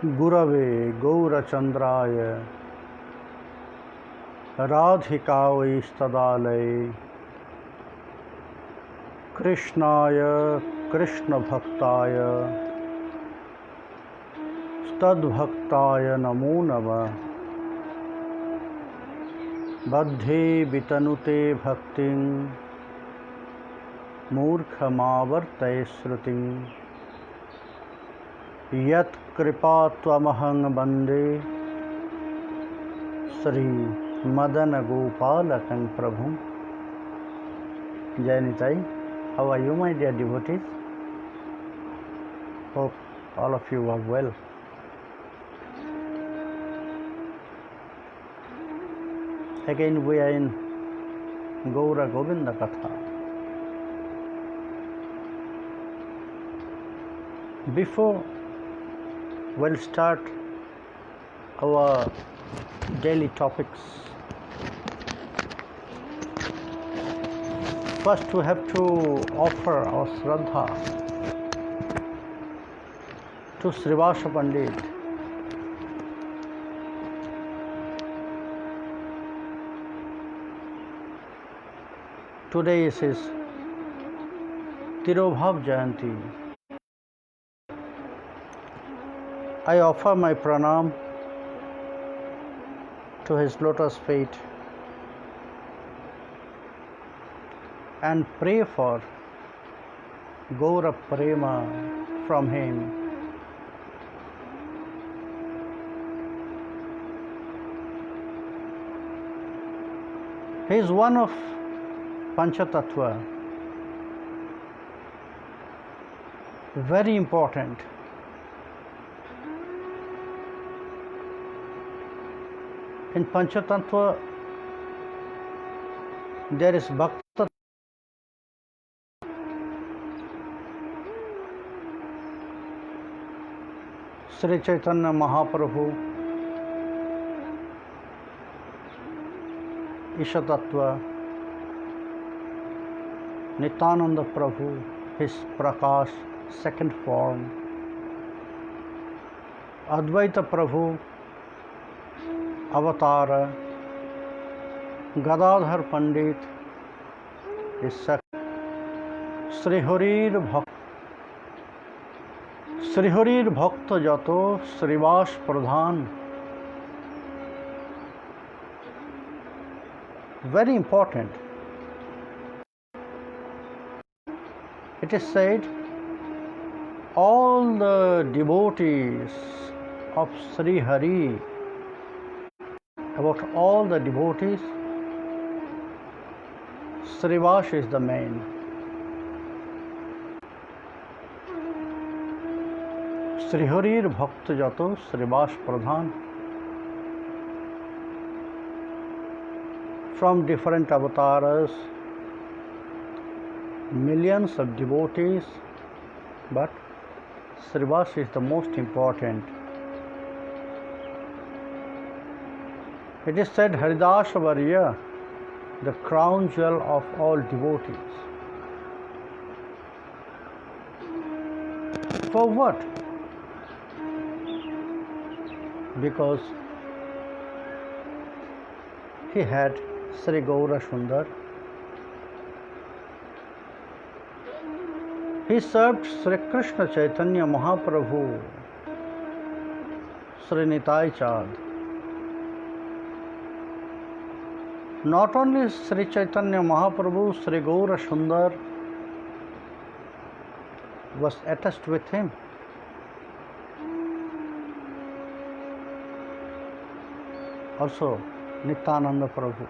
गुरवे गौरचंद्राय राधिकावैस्तदालये कृष्णाय कृष्णभक्ताय तद्भक्ताय नमो नमः। बद्धे वितनुते भक्तिं मूर्खमावर्तये श्रुतिं यत्कृपात्वमहं वन्दे श्रीमदनगोपालकं प्रभुं। Jai Nitai, how are you, my dear devotees? Hope all of you are well. Again we are in Gaura Govinda Katha. Before we'll start our daily topics, first we have to offer our Shraddha to Srivas Pandit. Today is his Tirobhav Jayanti. I offer my pranam to his lotus feet and pray for Gaura Prema from him. He is one of Panchatattva, very important. In Panchatattva, there is Bhakta, Sri Chaitanya Mahaprabhu, Ishatattva, Nityananda Prabhu, his Prakash, second form, Advaita Prabhu, Avatara, Gadadhar Pandit, his second, Sriharir Bhakta Jato, Srivas Pradhan. Very important. It is said all the devotees of Sri Hari, about all the devotees, Srivas is the main. Sriharir Bhakta Jato Srivas Pradhan. From different avatars, millions of devotees, but Srivas is the most important. It is said Haridas Varya, the crown jewel of all devotees. For what? Because he had Sri Gaura Sundar. He served Sri Krishna Chaitanya Mahaprabhu, Sri Nitai Chand. Not only Sri Chaitanya Mahaprabhu, Sri Gaura Sundar was attached with him. Also Nityananda Prabhu.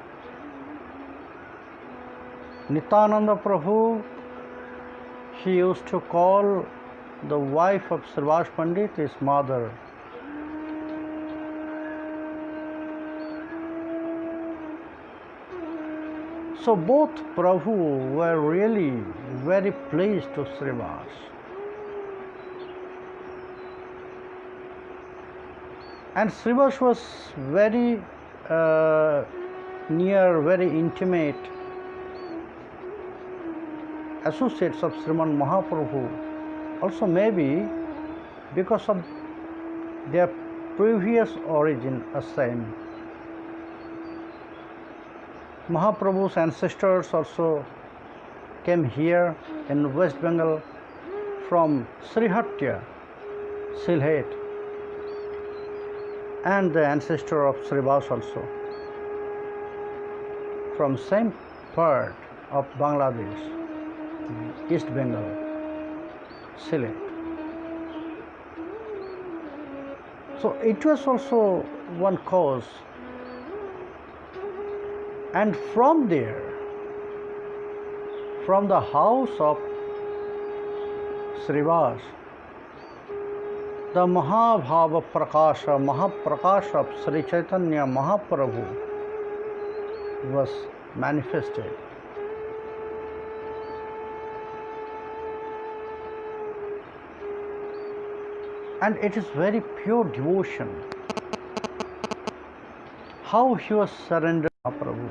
Nityananda Prabhu, he used to call the wife of Srivas Pandit his mother. So both Prabhu were really very pleased to Srivas. And Srivas was very near, very intimate associates of Sriman Mahaprabhu. Also maybe because of their previous origin a same. Mahaprabhu's ancestors also came here in West Bengal from Srihatya, Silhet, and the ancestor of Srivas also from same part of Bangladesh, East Bengal, Silhet. So it was also one cause, and from there, from the house of Srivas, the Mahabhava Prakasha, Mahaprakash of Sri Chaitanya Mahaprabhu was manifested. And it is very pure devotion. How he was surrendered to Mahaprabhu.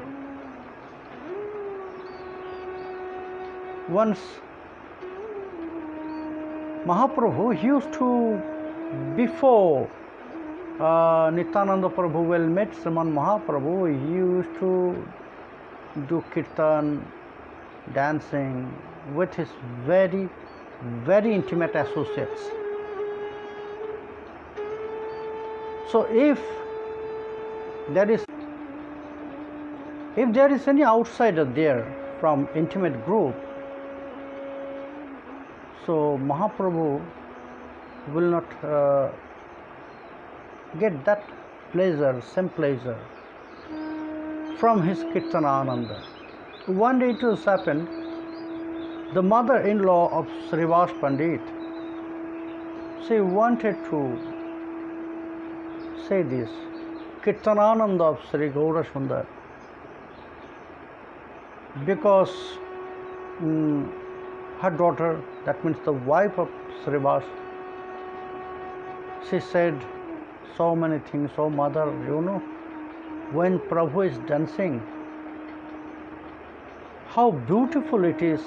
Once Mahaprabhu, he used to, before Nityananda Prabhu well met Sriman Mahaprabhu, he used to do kirtan, dancing with his very, very intimate associates. So if there is any outsider there from intimate group, so Mahaprabhu will not get that pleasure, same pleasure from his Kirtanananda. One day it was happened, the mother-in-law of Srivas Pandit, she wanted to say this, Kirtanananda of Sri Gaura Sundar, because her daughter, that means the wife of Srivas, she said so many things. Oh mother, you know, when Prabhu is dancing, how beautiful it is,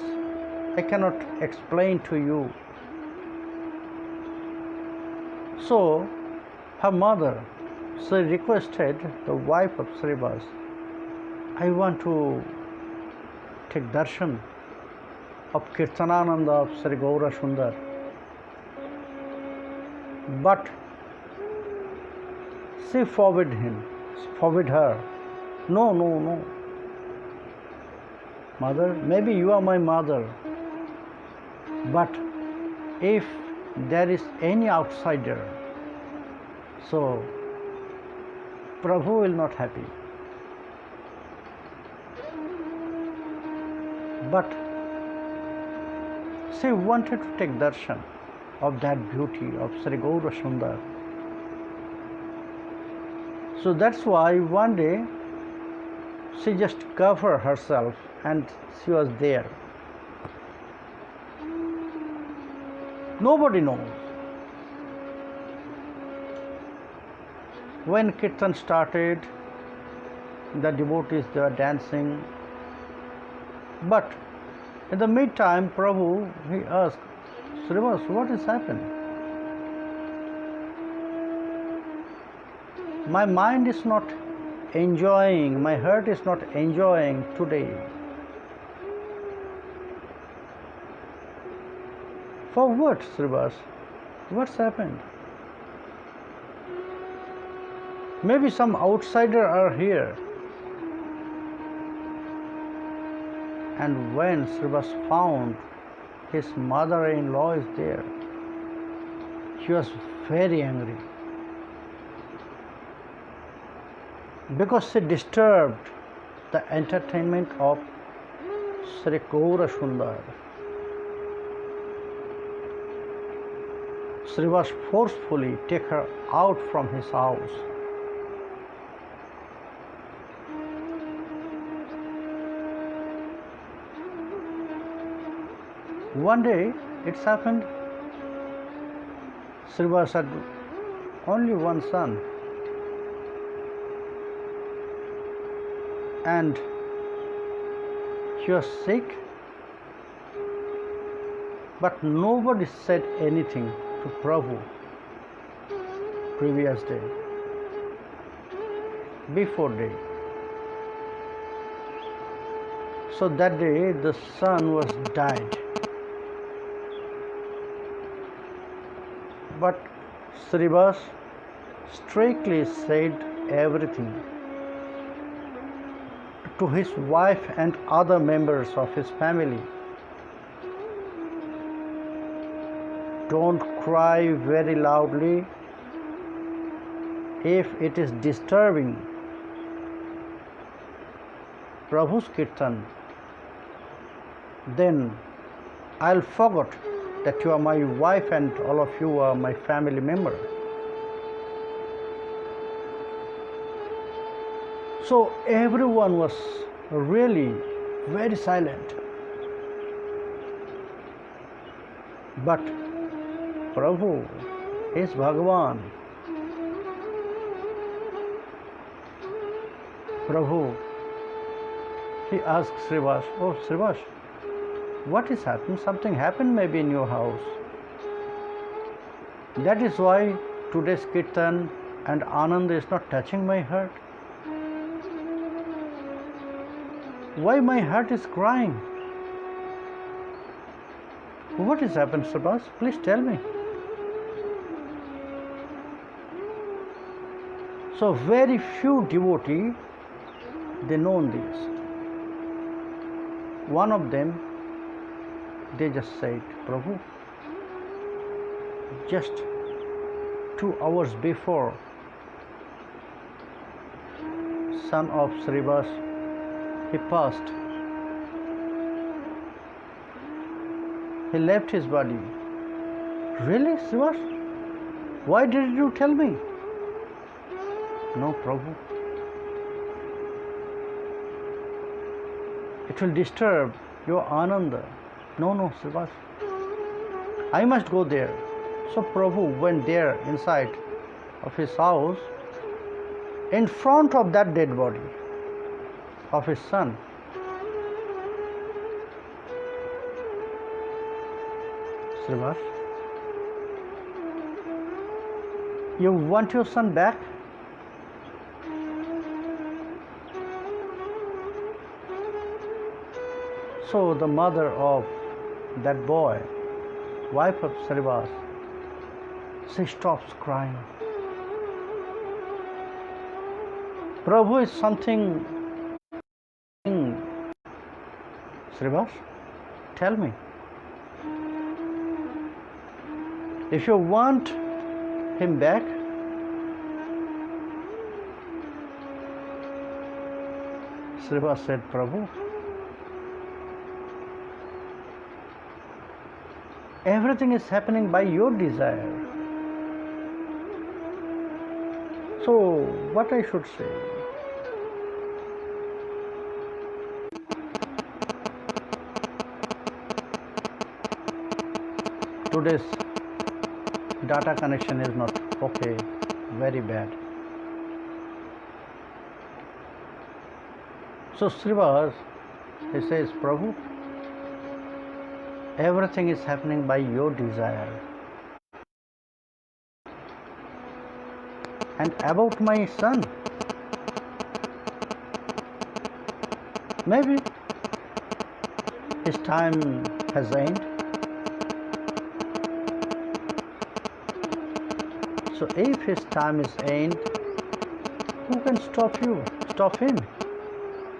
I cannot explain to you. So her mother, she requested the wife of Srivas, I want to take darshan of Kirtanananda of Sri Gaura Sundar. But she forbid her. No. Mother, maybe you are my mother, but if there is any outsider, so Prabhu will not happy. But she wanted to take darshan of that beauty of Sri Gaura Sundar. So that's why one day she just covered herself and she was there. Nobody knows. When Kirtan started, the devotees, they were dancing. But in the meantime, Prabhu, he asked, Srivas, what has happened? My mind is not enjoying, my heart is not enjoying today. For what, Srivas? What's happened? Maybe some outsider are here. And when Srivas found his mother-in-law is there, he was very angry, because she disturbed the entertainment of Sri Gaura Sundar. Srivas forcefully take her out from his house. One day it's happened, Srivas had only one son, and he was sick, but nobody said anything to Prabhu. previous day, before day. So that day the son was died. But Srivas strictly said everything to his wife and other members of his family. Don't cry very loudly if it is disturbing Prabhu's Kirtan. Then I'll forget that you are my wife and all of you are my family member. So everyone was really very silent. But Prabhu is Bhagavan. Prabhu, he asked Srivas, "Oh Srivas, what is happening? Something happened maybe in your house. That is why today's Kirtan and Anand is not touching my heart. Why my heart is crying? What has happened, Srivas? Please tell me." So very few devotees, they know this. One of them, they just said, "Prabhu, just 2 hours before, son of Srivas, he passed. He left his body." "Really, Srivas? Why did you tell me?" "No, Prabhu. It will disturb your Ananda." No, Srivas. "I must go there." So Prabhu went there inside of his house, in front of that dead body of his son. "Srivas, you want your son back?" So the mother of that boy, wife of Srivas, she stops crying. "Prabhu is something. Srivas, tell me. If you want him back, Srivas said, "Prabhu, everything is happening by your desire. So what I should say?" Today's data connection is not okay, very bad. So Srivas, he says, "Prabhu, everything is happening by your desire. And about my son, maybe his time has ended. So if his time is ended, who can stop him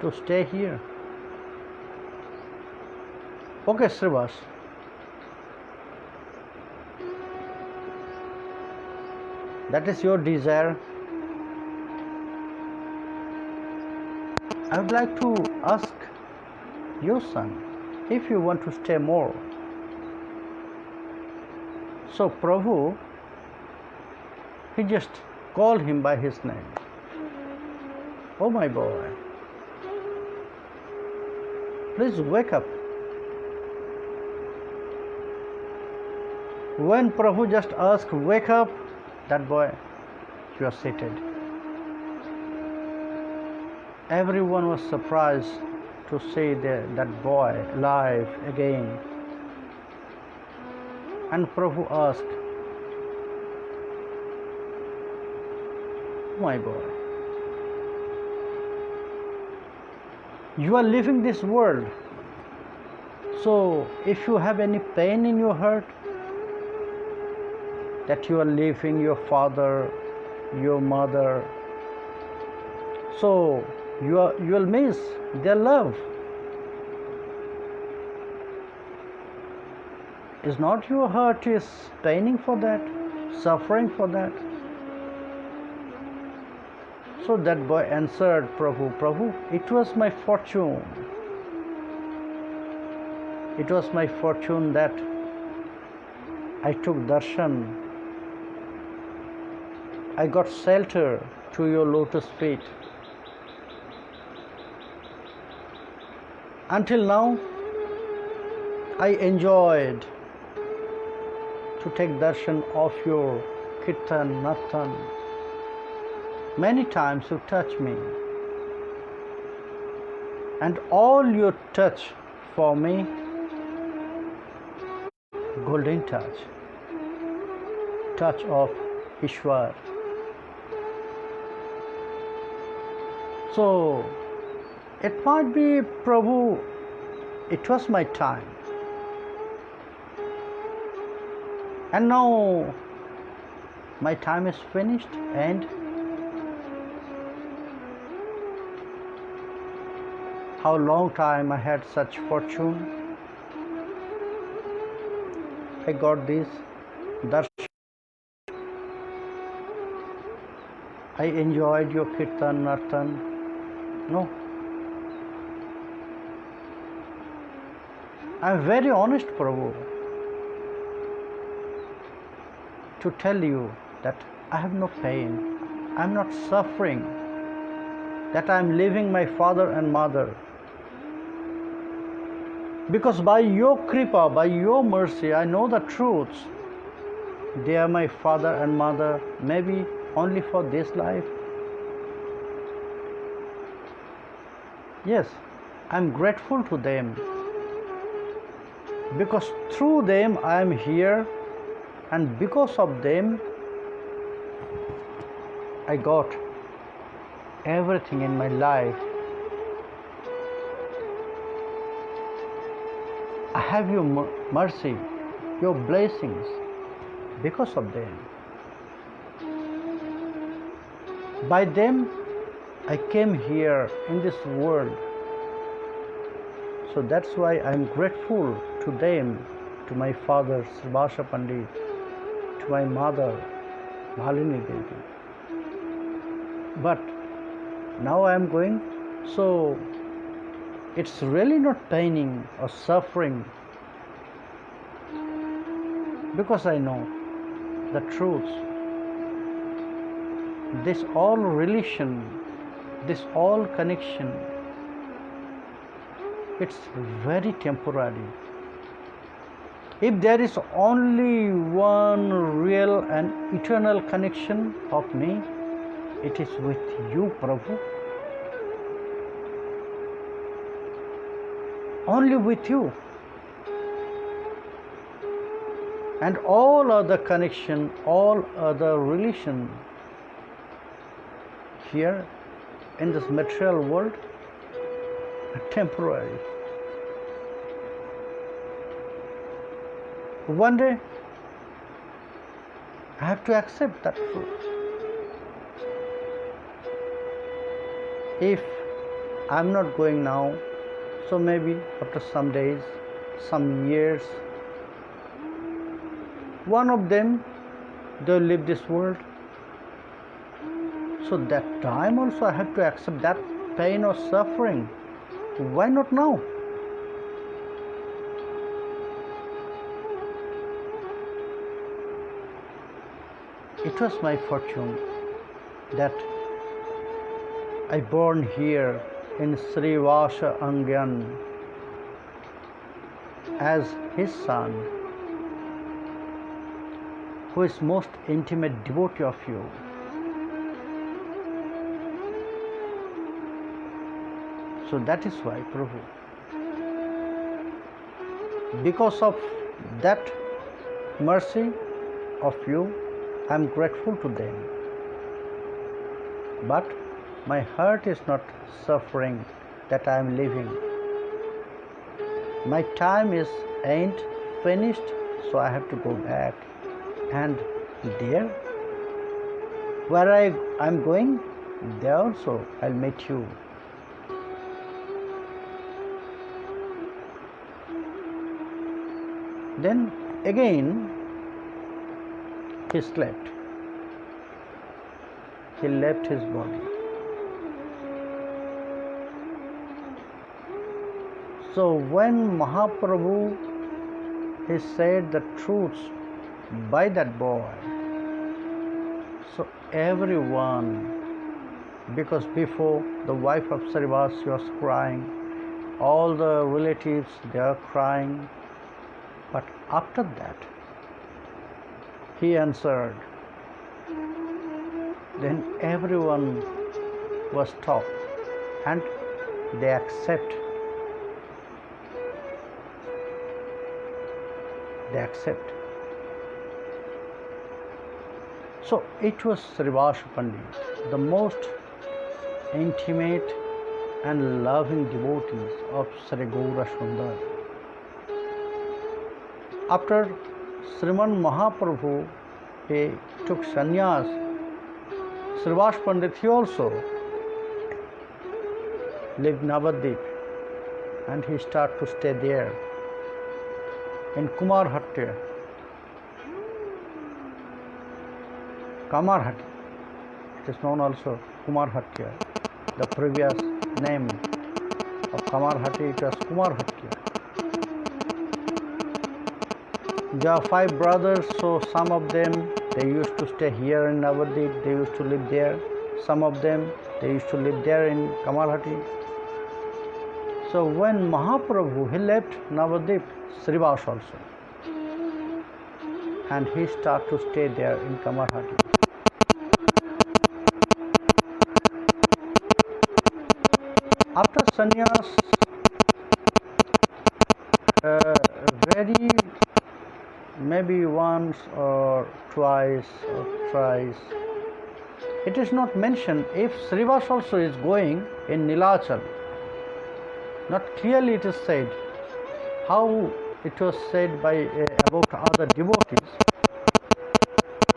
to stay here?" "Okay, Srivas. That is your desire. I would like to ask your son if you want to stay more." So Prabhu, he just called him by his name. "Oh my boy, please wake up." When Prabhu just asked, "Wake up," that boy, he was seated. Everyone was surprised to see that boy alive again. And Prabhu asked, my boy, you are leaving this world. So if you have any pain in your heart that you are leaving your father, your mother, so you will miss their love. Is not your heart is paining for that, suffering for that? So that boy answered, Prabhu, it was my fortune. It was my fortune that I took darshan. I got shelter to your lotus feet. Until now, I enjoyed to take darshan of your kirtan, nartan. Many times you touch me, and all your touch for me, golden touch of Ishwar. So it might be, Prabhu, it was my time, and now my time is finished, and how long time I had such fortune. I got this darshan. I enjoyed your kirtan, nartan. No. I am very honest, Prabhu, to tell you that I have no pain. I am not suffering. That I am leaving my father and mother. Because by your kripa, by your mercy, I know the truths. They are my father and mother, maybe only for this life. Yes, I am grateful to them. Because through them I am here, and because of them I got everything in my life. I have your mercy, your blessings because of them. By them I came here in this world. So that's why I am grateful to them, to my father Srivas Pandit, to my mother Bhalini Devi. But now I am going, so it's really not paining or suffering, because I know the truth. This all relation, this all connection, it's very temporary. If there is only one real and eternal connection of me, it is with you, Prabhu. Only with you. And all other connection, all other relation here in this material world are temporary. One day I have to accept that truth. If I am not going now, so maybe after some days, some years, one of them, they'll leave this world. So that time also I have to accept that pain or suffering. Why not now? It was my fortune that I born here in Srivas Angyan as his son, who is most intimate devotee of you. So that is why, Prabhu, because of that mercy of you, I am grateful to them. but my heart is not suffering that I am living. My time is ain't finished, so I have to go back. And there, where I'm going, there also I'll meet you. Then again he slept. He left his body. So when Mahaprabhu he said the truths by that boy, so everyone, because before the wife of Srivas was crying, all the relatives they are crying, but after that he answered. Then everyone was stopped and they accept. So it was Srivas Pandit, the most intimate and loving devotees of Sri Gaura Sundar. After Sriman Mahaprabhu he took sannyas, Srivas Pandit he also lived Navadvip and he started to stay there in Kamarhati. It is known also Kamarhati. The previous name of Kamarhati it was Kamarhati. There are 5 brothers, so some of them they used to stay here in Navadvip, they used to live there. Some of them they used to live there in Kamarhati. So when Mahaprabhu he left Navadvip, Srivas also, and he started to stay there in Kamarhati. After sannyas, very maybe once or twice or thrice, it is not mentioned if Srivas also is going in Nilachal. Not clearly it is said. How it was said by about other devotees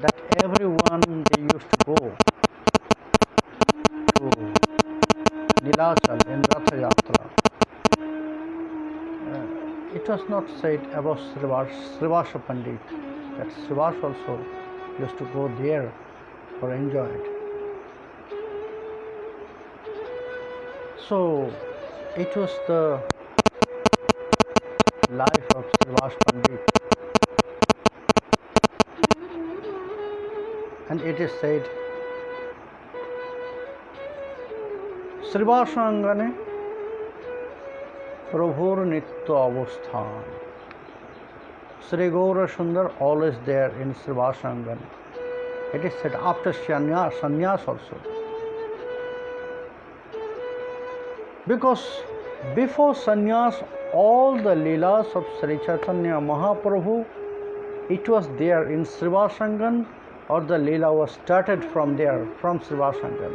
that everyone they used to go to Nilachal in Ratha Yatra. It was not said about Srivas Pandit that Srivas also used to go there or enjoy it. So it was the life of Srivas Pandit, and it is said Srivas Angane Prabhur Nitya Avasthan. Sri Gaura Sundar always there in Srivas Angane. It is said after sannyas also. Because before sannyas, all the leelas of Sri Chaitanya Mahaprabhu, it was there in Srivasangan, or the leela was started from there, from Srivasangan.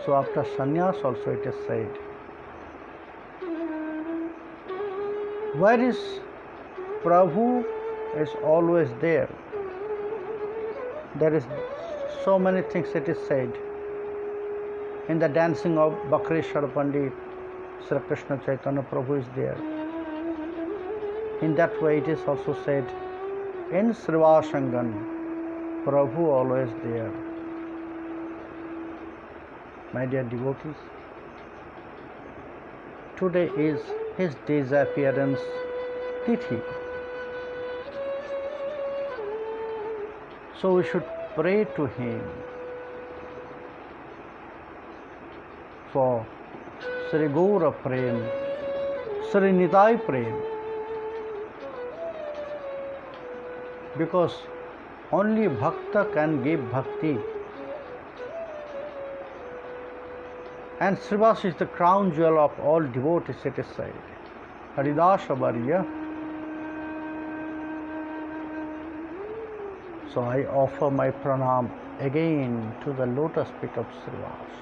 So after sannyas also it is said. Where is Prabhu is always there. There is so many things it is said. In the dancing of Bakreshwar Pandit, Sri Krishna Chaitanya Prabhu is there. In that way it is also said, in Srivasangan, Prabhu always there. My dear devotees, today is his disappearance tithi. So we should pray to him for Sri Gaura Prem, Sri Nitai Prem, because only Bhakta can give bhakti. And Srivas is the crown jewel of all devotees, it is said. Haridasa Varya So I offer my pranam again to the lotus feet of Srivas.